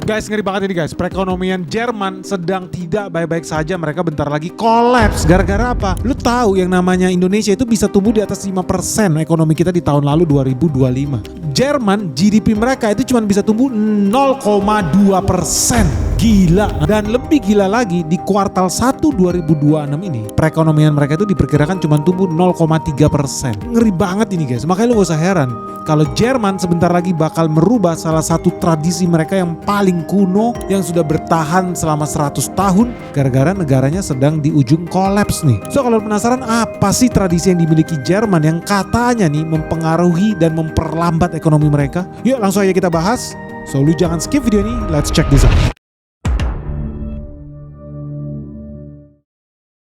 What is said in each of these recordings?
Guys, ngeri banget ini guys. Perekonomian Jerman sedang tidak baik-baik saja. Mereka bentar lagi kolaps. Gara-gara apa? Lu tahu yang namanya Indonesia itu bisa tumbuh di atas 5% ekonomi kita di tahun lalu 2025. Jerman GDP mereka itu cuma bisa tumbuh 0,2%. Gila. Dan lebih gila lagi di kuartal 1 2026 ini perekonomian mereka itu diperkirakan cuma tumbuh 0,3%. Ngeri banget ini guys. Makanya lu gak usah heran kalau Jerman sebentar lagi bakal merubah salah satu tradisi mereka yang paling kuno yang sudah bertahan selama 100 tahun gara-gara negaranya sedang di ujung kolaps nih. So kalau penasaran apa sih tradisi yang dimiliki Jerman yang katanya nih mempengaruhi dan memperlambat ekonomi mereka? Yuk langsung aja kita bahas. So lu jangan skip video ini, let's check this out.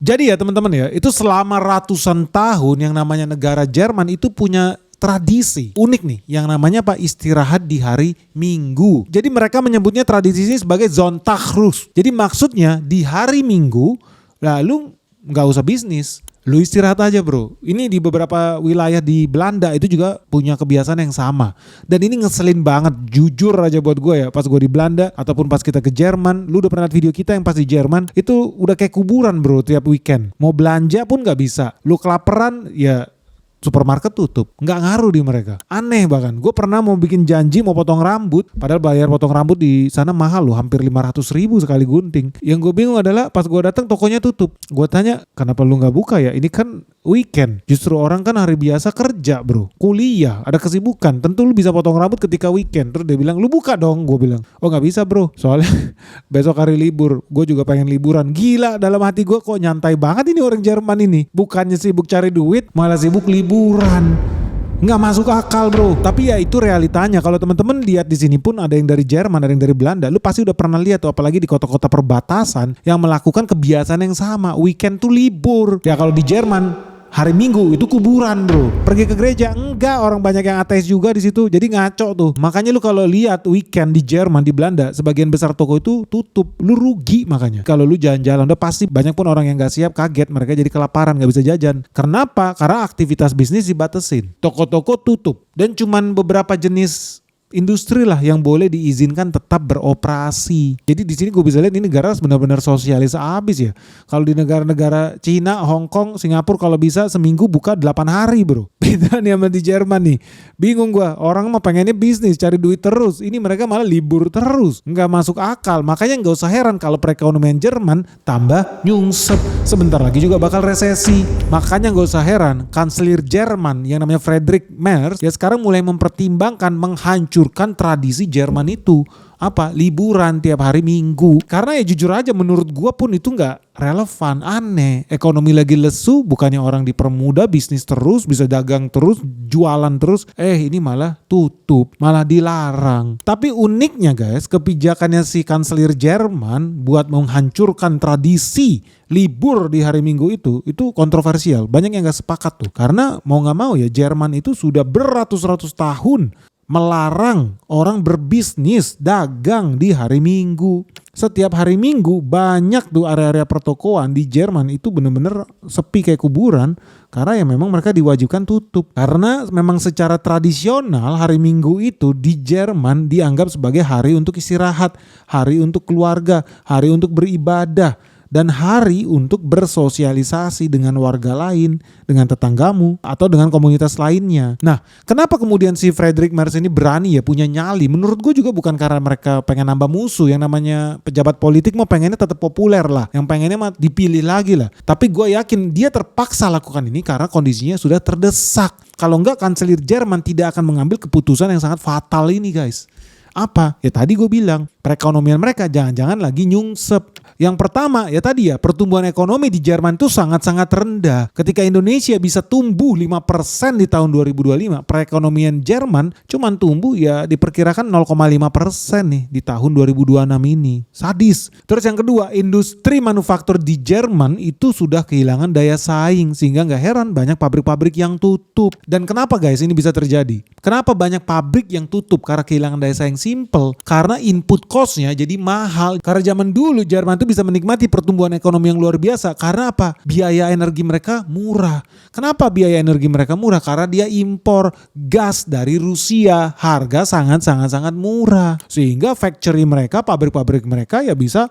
Jadi ya teman-teman ya, itu selama ratusan tahun yang namanya negara Jerman itu punya tradisi unik nih yang namanya apa, istirahat di hari Minggu. Jadi mereka menyebutnya tradisi ini sebagai Sonntagruhe. Jadi maksudnya di hari Minggu lalu nggak usah bisnis, lu istirahat aja bro. Ini di beberapa wilayah di Belanda itu juga punya kebiasaan yang sama. Dan ini ngeselin banget, jujur aja buat gue ya. Pas gue di Belanda ataupun pas kita ke Jerman, lu udah pernah lihat video kita yang pas di Jerman, itu udah kayak kuburan bro tiap weekend. Mau belanja pun gak bisa. Lu kelaparan ya supermarket tutup, nggak ngaruh di mereka. Aneh bahkan. Gue pernah mau bikin janji mau potong rambut, padahal bayar potong rambut di sana mahal loh, hampir 500.000 sekali gunting. Yang gue bingung adalah pas gue datang tokonya tutup. Gue tanya, kenapa lu nggak buka ya? Ini kan weekend. Justru orang kan hari biasa kerja bro, kuliah, ada kesibukan. Tentu lu bisa potong rambut ketika weekend. Terus dia bilang, lu buka dong. Gue bilang, oh nggak bisa bro, soalnya besok hari libur. Gue juga pengen liburan. Gila, dalam hati gue kok nyantai banget ini orang Jerman ini. Bukannya sibuk cari duit, malah sibuk liburan. Nggak masuk akal bro. Tapi ya itu realitanya. Kalau teman-teman lihat di sini pun ada yang dari Jerman, ada yang dari Belanda. Lu pasti udah pernah lihat tuh, apalagi di kota-kota perbatasan yang melakukan kebiasaan yang sama. Weekend tuh libur. Ya kalau di Jerman hari Minggu itu kuburan bro. Pergi ke gereja enggak, orang banyak yang ateis juga di situ. Jadi ngaco tuh. Makanya lu kalau lihat weekend di Jerman, di Belanda, sebagian besar toko itu tutup. Lu rugi makanya. Kalau lu jalan-jalan udah pasti banyak pun orang yang gak siap, kaget, mereka jadi kelaparan, gak bisa jajan. Kenapa? Karena aktivitas bisnis dibatasin. Toko-toko tutup dan cuman beberapa jenis industri lah yang boleh diizinkan tetap beroperasi. Jadi di sini gue bisa lihat ini negara benar-benar sosialis abis ya. Kalau di negara-negara Cina, Hong Kong, Singapura kalau bisa seminggu buka 8 hari bro. Beda nih sama di Jerman nih. Bingung gue, orang mah pengennya bisnis, cari duit terus. Ini mereka malah libur terus. Nggak masuk akal. Makanya nggak usah heran kalau perekonomian Jerman tambah nyungsep. Sebentar lagi juga bakal resesi. Makanya nggak usah heran, kanselir Jerman yang namanya Friedrich Merz ya sekarang mulai mempertimbangkan menghancurkan tradisi Jerman itu. Apa? Liburan tiap hari Minggu. Karena ya jujur aja menurut gua pun itu nggak relevan, aneh. Ekonomi lagi lesu, bukannya orang dipermudah bisnis terus, bisa dagang terus, jualan terus. Ini malah tutup, malah dilarang. Tapi uniknya guys, kebijakannya si kanselir Jerman buat menghancurkan tradisi libur di hari Minggu itu kontroversial. Banyak yang gak sepakat tuh. Karena mau gak mau ya Jerman itu sudah beratus-ratus tahun melarang orang berbisnis dagang di hari Minggu. Setiap hari Minggu banyak tuh area-area pertokoan di Jerman itu bener-bener sepi kayak kuburan. Karena ya memang mereka diwajibkan tutup. Karena memang secara tradisional hari Minggu itu di Jerman dianggap sebagai hari untuk istirahat, hari untuk keluarga, hari untuk beribadah, dan hari untuk bersosialisasi dengan warga lain, dengan tetanggamu, atau dengan komunitas lainnya. Nah, kenapa kemudian si Friedrich Merz ini berani ya punya nyali? Menurut gue juga bukan karena mereka pengen nambah musuh. Yang namanya pejabat politik mah pengennya tetap populer lah. Yang pengennya mah dipilih lagi lah. Tapi gue yakin dia terpaksa lakukan ini karena kondisinya sudah terdesak. Kalau enggak, kanselir Jerman tidak akan mengambil keputusan yang sangat fatal ini guys. Apa? Ya tadi gue bilang, perekonomian mereka jangan-jangan lagi nyungsep. Yang pertama ya tadi ya, pertumbuhan ekonomi di Jerman itu sangat-sangat rendah. Ketika Indonesia bisa tumbuh 5% di tahun 2025, perekonomian Jerman cuman tumbuh ya diperkirakan 0,5% nih di tahun 2026 ini. Sadis. Terus yang kedua, industri manufaktur di Jerman itu sudah kehilangan daya saing, sehingga gak heran banyak pabrik-pabrik yang tutup. Dan kenapa guys ini bisa terjadi? Kenapa banyak pabrik yang tutup karena kehilangan daya saing? simple. Karena input cost-nya jadi mahal. Karena zaman dulu Jerman tuh bisa menikmati pertumbuhan ekonomi yang luar biasa. Karena apa? Biaya energi mereka murah. Kenapa biaya energi mereka murah? Karena dia impor gas dari Rusia. Harga sangat murah. Sehingga factory mereka, pabrik-pabrik mereka ya bisa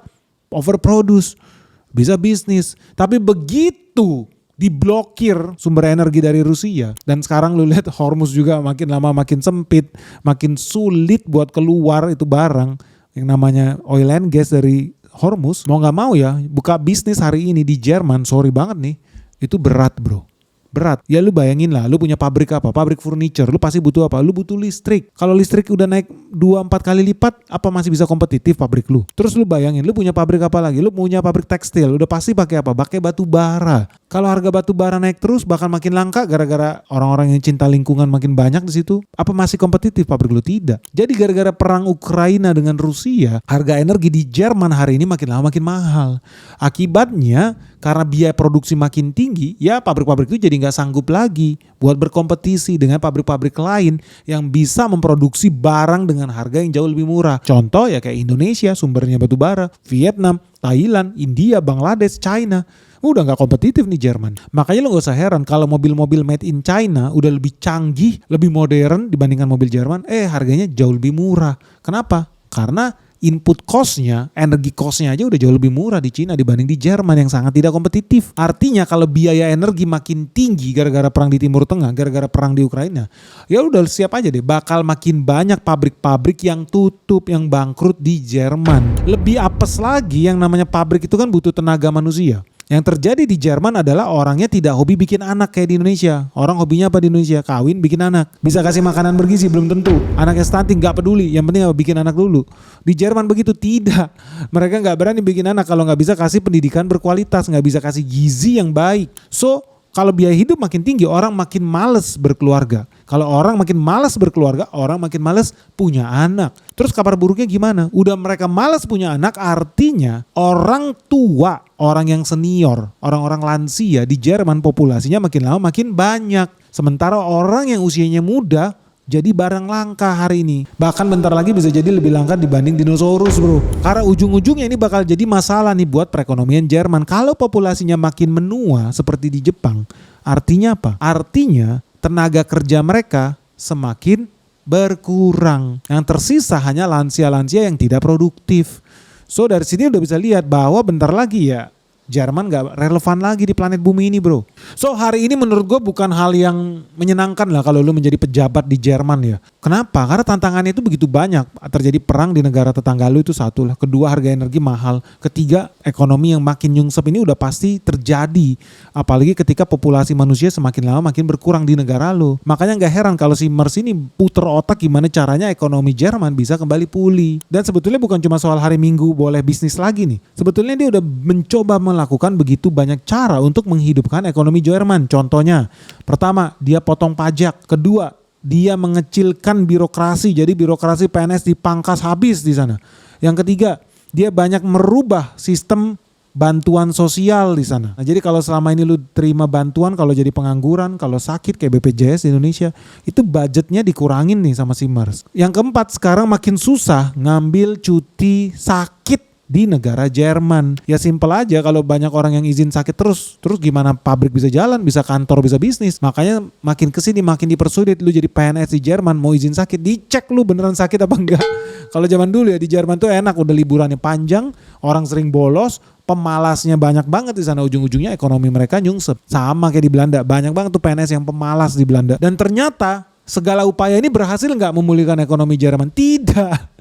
overproduce. Bisa bisnis. Tapi begitu diblokir sumber energi dari Rusia, dan sekarang lu lihat Hormuz juga makin lama makin sempit, makin sulit buat keluar itu barang yang namanya oil and gas dari Hormuz. Mau gak mau ya, buka bisnis hari ini di Jerman, sorry banget nih, itu berat bro. Berat. Ya lu bayangin lah, lu punya pabrik apa? Pabrik furniture. Lu pasti butuh apa? Lu butuh listrik. Kalau listrik udah naik 2-4 kali lipat, apa masih bisa kompetitif pabrik lu? Terus lu bayangin, lu punya pabrik apa lagi? Lu punya pabrik tekstil. Udah pasti pakai apa? Pakai batu bara. Kalau harga batu bara naik terus, bahkan makin langka gara-gara orang-orang yang cinta lingkungan makin banyak di situ. Apa masih kompetitif pabrik lu? Tidak. Jadi gara-gara perang Ukraina dengan Rusia, harga energi di Jerman hari ini makin lama makin mahal. Akibatnya, karena biaya produksi makin tinggi, ya pabrik-pabrik itu jadi nggak sanggup lagi buat berkompetisi dengan pabrik-pabrik lain yang bisa memproduksi barang dengan harga yang jauh lebih murah. Contoh ya kayak Indonesia, sumbernya batu bara, Vietnam, Thailand, India, Bangladesh, China. Udah nggak kompetitif nih Jerman. Makanya lo gak usah heran kalau mobil-mobil made in China udah lebih canggih, lebih modern dibandingkan mobil Jerman, harganya jauh lebih murah. Kenapa? Karena input cost-nya, energi cost-nya aja udah jauh lebih murah di Cina dibanding di Jerman yang sangat tidak kompetitif. Artinya kalau biaya energi makin tinggi gara-gara perang di Timur Tengah, gara-gara perang di Ukraina, ya udah siap aja deh bakal makin banyak pabrik-pabrik yang tutup, yang bangkrut di Jerman. Lebih apes lagi, yang namanya pabrik itu kan butuh tenaga manusia. Yang terjadi di Jerman adalah orangnya tidak hobi bikin anak kayak di Indonesia. Orang hobinya apa di Indonesia? Kawin, bikin anak. Bisa kasih makanan bergizi, belum tentu. Anaknya stunting, gak peduli. Yang penting apa? Bikin anak dulu. Di Jerman begitu tidak. Mereka gak berani bikin anak kalau gak bisa kasih pendidikan berkualitas, gak bisa kasih gizi yang baik. So, kalau biaya hidup makin tinggi, orang makin males berkeluarga. Kalau orang makin malas berkeluarga, orang makin malas punya anak. Terus kabar buruknya gimana? Udah mereka malas punya anak, artinya orang tua, orang yang senior, orang-orang lansia di Jerman populasinya makin lama makin banyak. Sementara orang yang usianya muda jadi barang langka hari ini. Bahkan bentar lagi bisa jadi lebih langka dibanding dinosaurus bro. Karena ujung-ujungnya ini bakal jadi masalah nih buat perekonomian Jerman. Kalau populasinya makin menua seperti di Jepang, artinya apa? Artinya tenaga kerja mereka semakin berkurang. Yang tersisa hanya lansia-lansia yang tidak produktif. So dari sini udah bisa lihat bahwa bentar lagi ya Jerman gak relevan lagi di planet bumi ini bro. So hari ini menurut gue bukan hal yang menyenangkan lah kalau lu menjadi pejabat di Jerman ya. Kenapa? Karena tantangannya itu begitu banyak. Terjadi perang di negara tetangga lu itu satu lah. Kedua, harga energi mahal. Ketiga, ekonomi yang makin nyungsep ini udah pasti terjadi. Apalagi ketika populasi manusia semakin lama makin berkurang di negara lu. Makanya gak heran kalau si Merz ini puter otak gimana caranya ekonomi Jerman bisa kembali pulih. Dan sebetulnya bukan cuma soal hari Minggu boleh bisnis lagi nih. Sebetulnya dia udah mencoba melakukan begitu banyak cara untuk menghidupkan ekonomi Jerman. Contohnya, pertama, dia potong pajak. Kedua, dia mengecilkan birokrasi. Jadi birokrasi PNS dipangkas habis di sana. Yang ketiga, dia banyak merubah sistem bantuan sosial di sana. Nah, jadi kalau selama ini lu terima bantuan kalau jadi pengangguran, kalau sakit kayak BPJS di Indonesia, itu budgetnya dikurangin nih sama si Merz. Yang keempat, sekarang makin susah ngambil cuti sakit di negara Jerman. Ya simpel aja, kalau banyak orang yang izin sakit terus gimana pabrik bisa jalan, bisa kantor, bisa bisnis. Makanya makin kesini makin dipersulit. Lu jadi PNS di Jerman mau izin sakit, dicek lu beneran sakit apa enggak. Kalau zaman dulu ya di Jerman tuh enak, udah liburannya panjang, orang sering bolos, pemalasnya banyak banget di sana, ujung-ujungnya ekonomi mereka nyungsep. Sama kayak di Belanda, banyak banget tuh PNS yang pemalas di Belanda. Dan ternyata segala upaya ini berhasil nggak memulihkan ekonomi Jerman? Tidak.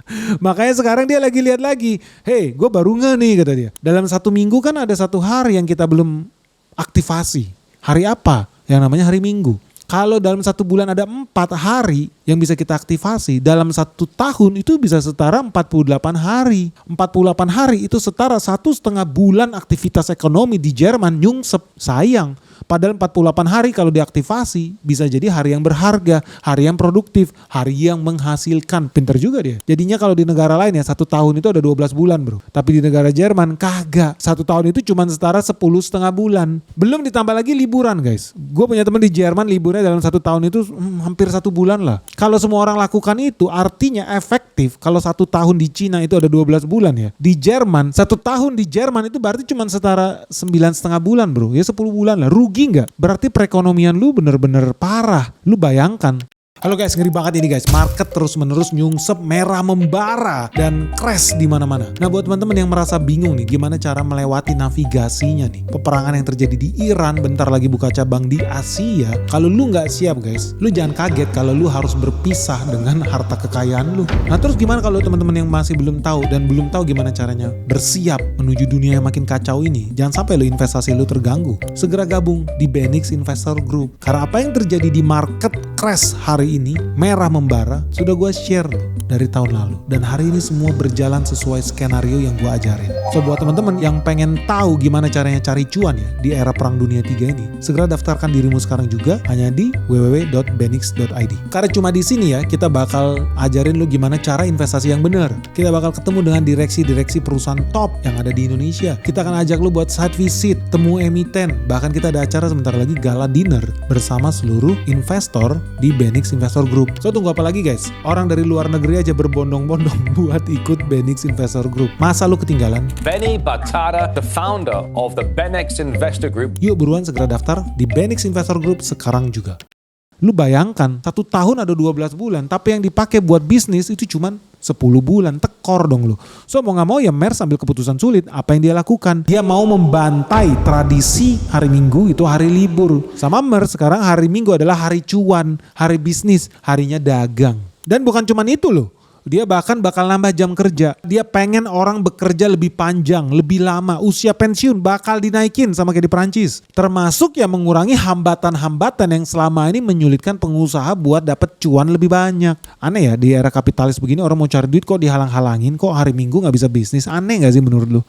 Makanya sekarang dia lagi lihat lagi, hey gue baru nggak nih kata dia. Dalam satu minggu kan ada satu hari yang kita belum aktivasi. Hari apa? Yang namanya hari Minggu. Kalau dalam satu bulan ada 4 hari yang bisa kita aktivasi, dalam 1 tahun itu bisa setara 48 hari. 48 hari itu setara 1,5 bulan aktivitas ekonomi di Jerman nyungsep. Sayang, Padahal 48 hari kalau diaktifasi bisa jadi hari yang berharga, hari yang produktif, hari yang menghasilkan. Pinter juga dia. Jadinya kalau di negara lain ya 1 tahun itu ada 12 bulan bro. Tapi di negara Jerman kagak. 1 tahun itu cuma setara 10,5 bulan. Belum ditambah lagi liburan guys. Gue punya teman di Jerman liburnya dalam 1 tahun itu hampir 1 bulan lah. Kalau semua orang lakukan itu artinya efektif. Kalau 1 tahun di Cina itu ada 12 bulan ya. Di Jerman 1 tahun di Jerman itu berarti cuma setara 9,5 bulan bro. Ya 10 bulan lah. Rugi nggak? Berarti perekonomian lu bener-bener parah. Lu bayangkan. Halo guys, ngeri banget ini guys. Market terus-menerus nyungsep, merah membara dan crash di mana-mana. Nah, buat teman-teman yang merasa bingung nih gimana cara melewati navigasinya nih. Peperangan yang terjadi di Iran, bentar lagi buka cabang di Asia. Kalau lu nggak siap guys, lu jangan kaget kalau lu harus berpisah dengan harta kekayaan lu. Nah, terus gimana kalau teman-teman yang masih belum tahu dan belum tahu gimana caranya bersiap menuju dunia yang makin kacau ini? Jangan sampai lu investasi lu terganggu. Segera gabung di Benix Investor Group. Karena apa yang terjadi di market crash hari ini merah membara sudah gue share dari tahun lalu dan hari ini semua berjalan sesuai skenario yang gue ajarin. So buat teman-teman yang pengen tahu gimana caranya cari cuan ya di era perang dunia 3 ini, segera daftarkan dirimu sekarang juga hanya di www.benix.id. Karena cuma di sini ya kita bakal ajarin lu gimana cara investasi yang benar. Kita bakal ketemu dengan direksi-direksi perusahaan top yang ada di Indonesia. Kita akan ajak lu buat site visit, temu emiten, bahkan kita ada acara sebentar lagi gala dinner bersama seluruh investor di Benix Investor Group. So tunggu apa lagi guys? Orang dari luar negeri aja berbondong-bondong buat ikut Benix Investor Group. Masa lu ketinggalan? Benny Batara, the founder of the Benix Investor Group. Yuk buruan segera daftar di Benix Investor Group sekarang juga. Lu bayangkan 1 tahun ada 12 bulan tapi yang dipakai buat bisnis itu cuman 10 bulan, tekor dong lu. So mau gak mau ya Mers ambil keputusan sulit. Apa yang dia lakukan? Dia mau membantai tradisi hari Minggu itu hari libur. Sama Mers sekarang hari Minggu adalah hari cuan, hari bisnis, harinya dagang. Dan bukan cuman itu loh. Dia bahkan bakal nambah jam kerja. Dia pengen orang bekerja lebih panjang, lebih lama. Usia pensiun bakal dinaikin sama kayak di Perancis. Termasuk ya mengurangi hambatan-hambatan yang selama ini menyulitkan pengusaha buat dapet cuan lebih banyak. Aneh ya di era kapitalis begini orang mau cari duit kok dihalang-halangin. Kok hari Minggu gak bisa bisnis? Aneh gak sih menurut lu?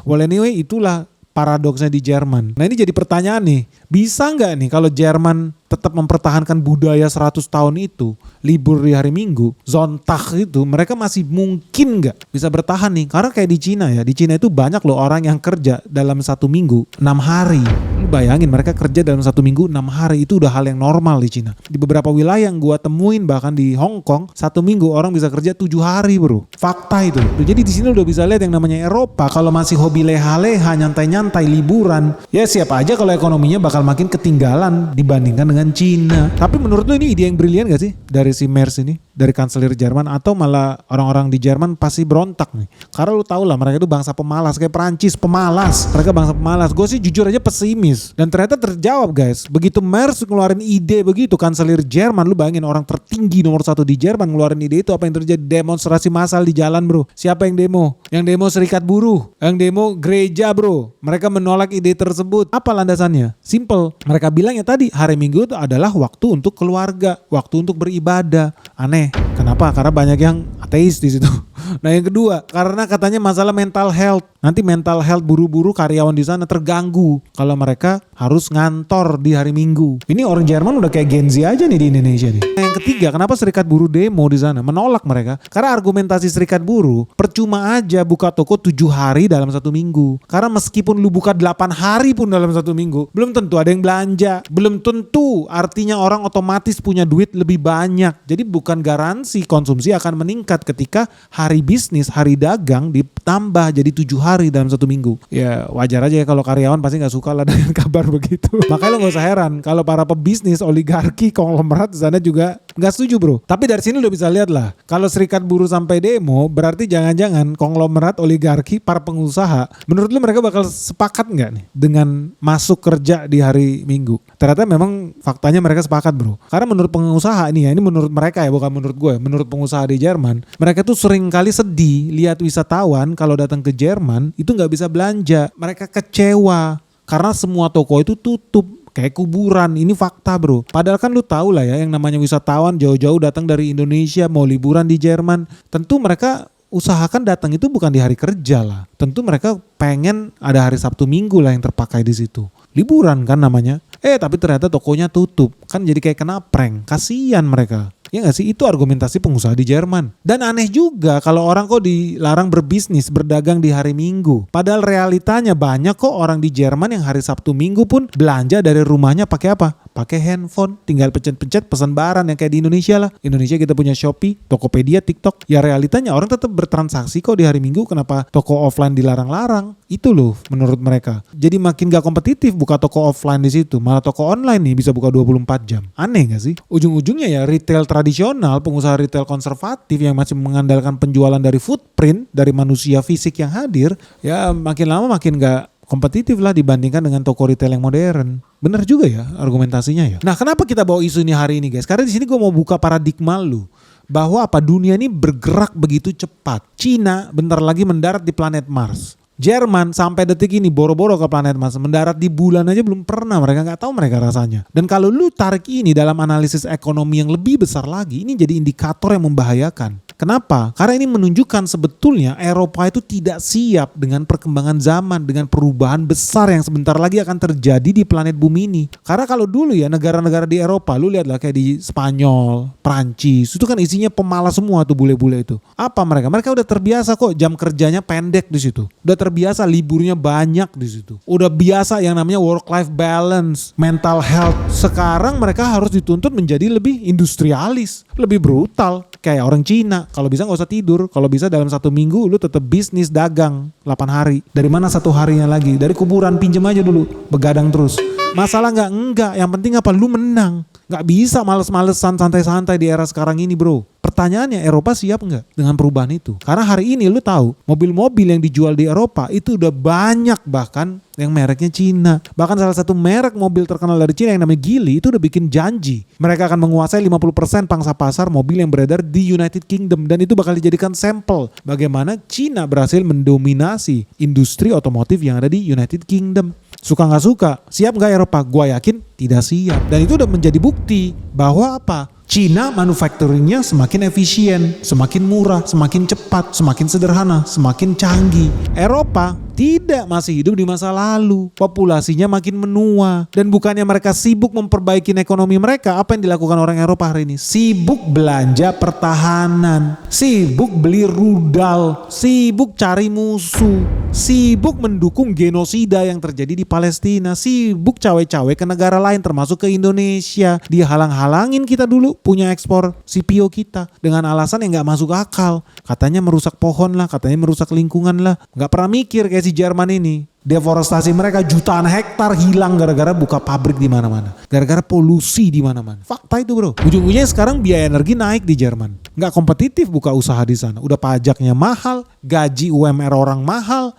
Well anyway itulah paradoksnya di Jerman. Nah ini jadi pertanyaan nih. Bisa gak nih kalau Jerman tetap mempertahankan budaya 100 tahun itu, libur di hari Minggu, Sonntag itu, mereka masih mungkin gak bisa bertahan nih? Karena kayak di Cina ya, di Cina itu banyak loh orang yang kerja dalam 1 minggu 6 hari. Lu bayangin mereka kerja dalam 1 minggu 6 hari, itu udah hal yang normal di Cina. Di beberapa wilayah yang gua temuin bahkan di Hong Kong, 1 minggu orang bisa kerja 7 hari bro. Fakta itu. Jadi di sini udah bisa lihat yang namanya Eropa, kalau masih hobi leha-leha, nyantai-nyantai, liburan, ya siapa aja kalau ekonominya bakal makin ketinggalan dibandingkan dengan Cina. Tapi menurut lu ini ide yang brilian gak sih dari si Merz ini, dari kanselir Jerman, atau malah orang-orang di Jerman pasti berontak nih? Karena lu tau lah mereka itu bangsa pemalas kayak Perancis, pemalas. Mereka bangsa pemalas. Gue sih jujur aja pesimis. Dan ternyata terjawab guys. Begitu Merz ngeluarin ide begitu, kanselir Jerman, lu bayangin orang tertinggi nomor 1 di Jerman ngeluarin ide itu, apa yang terjadi? Demonstrasi massal di jalan bro. Siapa yang demo? Yang demo serikat buruh, yang demo gereja bro. Mereka menolak ide tersebut. Apa landasannya? Simple. Mereka bilang ya tadi hari Minggu itu adalah waktu untuk keluarga, waktu untuk beribadah. Aneh. Kenapa? Karena banyak yang ateis di situ. Nah yang kedua, karena katanya masalah mental health. Nanti mental health buru-buru karyawan di sana terganggu kalau mereka harus ngantor di hari Minggu. Ini orang Jerman udah kayak Gen Z aja nih di Indonesia nih. Nah, yang ketiga, kenapa serikat buruh demo di sana? Menolak mereka. Karena argumentasi serikat buruh, percuma aja buka toko 7 hari dalam 1 minggu. Karena meskipun lu buka 8 hari pun dalam 1 minggu, belum tentu ada yang belanja. Belum tentu artinya orang otomatis punya duit lebih banyak. Jadi bukan garansi konsumsi akan meningkat ketika hari bisnis, hari dagang ditambah jadi 7 hari dalam 1 minggu. Ya wajar aja ya kalau karyawan pasti gak suka lah dengan kabar begitu. Makanya lo gak usah heran kalau para pebisnis, oligarki, konglomerat di sana juga gak setuju bro. Tapi dari sini lo bisa lihat lah, kalau serikat buruh sampai demo berarti jangan-jangan konglomerat, oligarki, para pengusaha, menurut lo mereka bakal sepakat gak nih dengan masuk kerja di hari Minggu? Ternyata memang faktanya mereka sepakat bro. Karena menurut pengusaha ini ya, ini menurut mereka ya, bukan menurut gue. Menurut pengusaha di Jerman, mereka tuh sering kali sedih lihat wisatawan kalau datang ke Jerman itu gak bisa belanja. Mereka kecewa karena semua toko itu tutup. Kayak kuburan, ini fakta bro. Padahal kan lu tahu lah ya yang namanya wisatawan jauh-jauh datang dari Indonesia mau liburan di Jerman. Tentu mereka usahakan datang itu bukan di hari kerja lah. Tentu mereka pengen ada hari Sabtu Minggu lah yang terpakai di situ. liburan kan namanya. Tapi ternyata tokonya tutup. Kan jadi kayak kena prank. Kasian mereka. Ya gak sih? Itu argumentasi pengusaha di Jerman. Dan aneh juga kalau orang kok dilarang berbisnis, berdagang di hari Minggu. Padahal realitanya banyak kok orang di Jerman yang hari Sabtu Minggu pun belanja dari rumahnya pakai apa? Pakai handphone. Tinggal pencet-pencet pesan barang yang kayak di Indonesia lah. Indonesia kita punya Shopee, Tokopedia, TikTok. Ya realitanya orang tetap bertransaksi kok di hari Minggu. Kenapa toko offline dilarang-larang? Itu loh menurut mereka. Jadi makin gak kompetitif buka toko offline di situ. Malah toko online nih bisa buka 24 jam. Aneh gak sih? Ujung-ujungnya ya retail tradisional, pengusaha retail konservatif yang masih mengandalkan penjualan dari footprint, dari manusia fisik yang hadir, ya makin lama makin gak kompetitif lah dibandingkan dengan toko retail yang modern. Bener juga ya argumentasinya ya. Nah kenapa kita bawa isu ini hari ini guys? Karena di sini gue mau buka paradigma lu. Bahwa apa dunia ini bergerak begitu cepat. Cina bentar lagi mendarat di planet Mars. Jerman sampai detik ini boro-boro ke planet Mars, mendarat di bulan aja belum pernah, mereka nggak tahu mereka rasanya. Dan kalau lu tarik ini dalam analisis ekonomi yang lebih besar lagi, ini jadi indikator yang membahayakan. Kenapa? Karena ini menunjukkan sebetulnya Eropa itu tidak siap dengan perkembangan zaman, dengan perubahan besar yang sebentar lagi akan terjadi di planet bumi ini. Karena kalau dulu ya negara-negara di Eropa, lu lihatlah kayak di Spanyol, Prancis, itu kan isinya pemalas semua tuh bule-bule itu. Apa mereka? Mereka udah terbiasa kok jam kerjanya pendek di situ. Udah terbiasa liburnya banyak di situ. Udah biasa yang namanya work-life balance, mental health. Sekarang mereka harus dituntut menjadi lebih industrialis, lebih brutal. Kayak orang Cina, kalau bisa gak usah tidur, kalau bisa dalam 1 minggu lu tetap bisnis dagang 8 hari. Dari mana 1 harinya lagi? Dari kuburan, pinjem aja dulu, begadang terus. Masalah enggak, yang penting apa? Lu menang. Gak bisa males-malesan santai-santai di era sekarang ini bro. Pertanyaannya Eropa siap nggak dengan perubahan itu? Karena hari ini lu tahu mobil-mobil yang dijual di Eropa itu udah banyak bahkan yang mereknya Cina. Bahkan salah satu merek mobil terkenal dari Cina yang namanya Geely itu udah bikin janji. Mereka akan menguasai 50% pangsa pasar mobil yang beredar di United Kingdom. Dan itu bakal dijadikan sampel bagaimana Cina berhasil mendominasi industri otomotif yang ada di United Kingdom. Suka gak suka, siap gak Eropa? Gua yakin tidak siap. Dan itu udah menjadi bukti bahwa apa? Cina manufacturingnya semakin efisien, semakin murah, semakin cepat, semakin sederhana, semakin canggih. Eropa tidak, masih hidup di masa lalu. Populasinya makin menua. Dan bukannya mereka sibuk memperbaiki ekonomi mereka, apa yang dilakukan orang Eropa hari ini? Sibuk belanja pertahanan, sibuk beli rudal, sibuk cari musuh, sibuk mendukung genosida yang terjadi di Palestina, sibuk cawe-cawe ke negara lain termasuk ke Indonesia. Dihalang-halangin kita dulu punya ekspor CPO kita dengan alasan yang gak masuk akal. Katanya merusak pohon lah, katanya merusak lingkungan lah. Gak pernah mikir kayak si Jerman ini. Deforestasi mereka jutaan hektar hilang gara-gara buka pabrik di mana-mana. Gara-gara polusi di mana-mana. Fakta itu bro. Ujung-ujungnya sekarang biaya energi naik di Jerman. Gak kompetitif buka usaha di sana. Udah pajaknya mahal, gaji UMR orang mahal.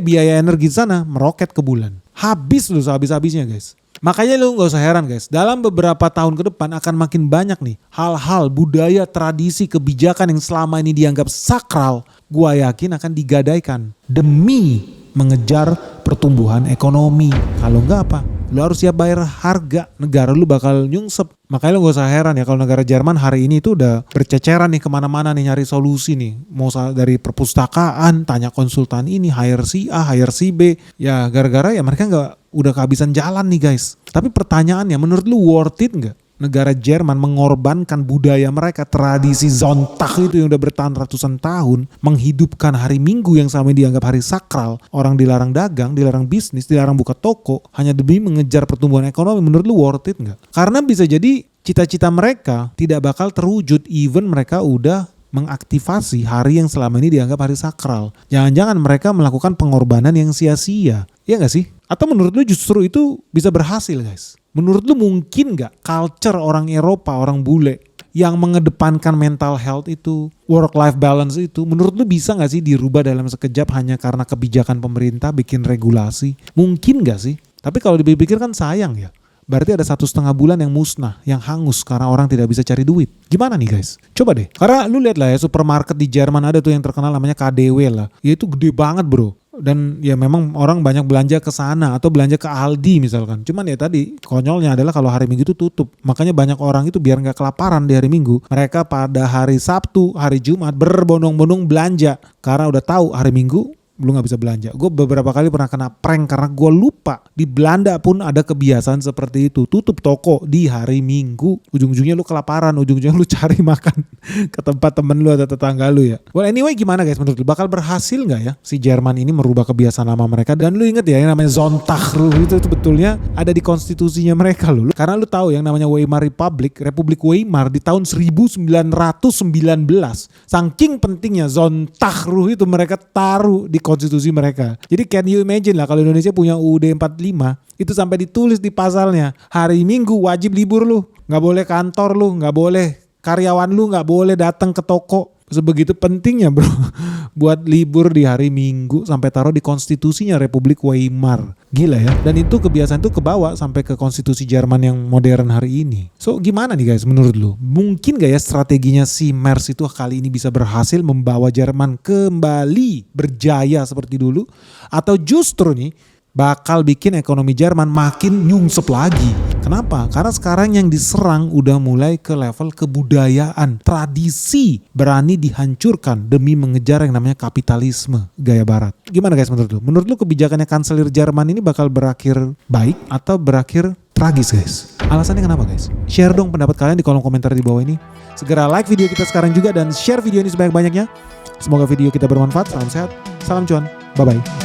Biaya energi di sana meroket ke bulan. Habis lu sehabis-habisnya guys. Makanya lu gak usah heran guys, dalam beberapa tahun ke depan akan makin banyak nih hal-hal, budaya, tradisi, kebijakan yang selama ini dianggap sakral, gua yakin akan digadaikan demi mengejar pertumbuhan ekonomi. Kalau enggak apa? Lu harus siap bayar harga, negara lu bakal nyungsep. Makanya lu gak usah heran ya kalau negara Jerman hari ini itu udah berceceran nih kemana-mana nih nyari solusi nih. Mau dari perpustakaan, tanya konsultan ini, hire si A, hire si B. Ya gara-gara ya mereka udah kehabisan jalan nih guys. Tapi pertanyaannya menurut lu worth it gak? Negara Jerman mengorbankan budaya mereka, tradisi Sonntag itu yang udah bertahan ratusan tahun, menghidupkan hari Minggu yang selama ini dianggap hari sakral, orang dilarang dagang, dilarang bisnis, dilarang buka toko, hanya demi mengejar pertumbuhan ekonomi. Menurut lu worth it nggak? Karena bisa jadi cita-cita mereka tidak bakal terwujud even mereka udah mengaktifasi hari yang selama ini dianggap hari sakral. Jangan-jangan mereka melakukan pengorbanan yang sia-sia. Iya gak sih? Atau menurut lu justru itu bisa berhasil guys? Menurut lu mungkin gak culture orang Eropa, orang bule yang mengedepankan mental health itu, work-life balance itu, menurut lu bisa gak sih dirubah dalam sekejap hanya karena kebijakan pemerintah bikin regulasi? Mungkin gak sih? Tapi kalau dipikir kan sayang ya. Berarti ada 1,5 bulan yang musnah, yang hangus karena orang tidak bisa cari duit. Gimana nih guys? Coba deh. Karena lu lihat lah ya supermarket di Jerman ada tuh yang terkenal namanya KDW lah. Ya itu gede banget bro. Dan ya memang orang banyak belanja ke sana atau belanja ke Aldi misalkan. Cuman ya tadi konyolnya adalah kalau hari Minggu itu tutup. Makanya banyak orang itu biar gak kelaparan di hari Minggu. Mereka pada hari Sabtu, hari Jumat berbondong-bondong belanja. Karena udah tahu hari Minggu lu gak bisa belanja. Gue beberapa kali pernah kena prank karena gue lupa. Di Belanda pun ada kebiasaan seperti itu. Tutup toko di hari Minggu. Ujung-ujungnya lu kelaparan, ujung-ujungnya lu cari makan ke tempat temen lu atau tetangga lu ya. Well anyway, gimana guys menurut lu? Bakal berhasil gak ya si Jerman ini merubah kebiasaan lama mereka? Dan lu inget ya yang namanya Sonntagruhe itu betulnya ada di konstitusinya mereka loh. Karena lu tahu yang namanya Weimar Republik Weimar di tahun 1919. Saking pentingnya Sonntagruhe itu mereka taruh di konstitusi mereka. Jadi can you imagine lah kalau Indonesia punya UUD 45 itu sampai ditulis di pasalnya hari Minggu wajib libur lu, nggak boleh kantor lu, nggak boleh karyawan lu, nggak boleh datang ke toko. Sebegitu pentingnya bro buat libur di hari Minggu sampai taruh di konstitusinya Republik Weimar. Gila ya. Dan itu kebiasaan itu kebawa sampai ke konstitusi Jerman yang modern hari ini. So gimana nih guys menurut lu? Mungkin gak ya strateginya si Merz itu kali ini bisa berhasil membawa Jerman kembali berjaya seperti dulu? Atau justru nih bakal bikin ekonomi Jerman makin nyungsep lagi. Kenapa? Karena sekarang yang diserang udah mulai ke level kebudayaan, tradisi berani dihancurkan demi mengejar yang namanya kapitalisme gaya barat. Gimana guys menurut lu? Menurut lu kebijakannya kanselir Jerman ini bakal berakhir baik atau berakhir tragis guys? Alasannya kenapa guys? Share dong pendapat kalian di kolom komentar di bawah ini. Segera like video kita sekarang juga dan share video ini sebanyak-banyaknya. Semoga video kita bermanfaat. Salam sehat, salam cuan, bye bye.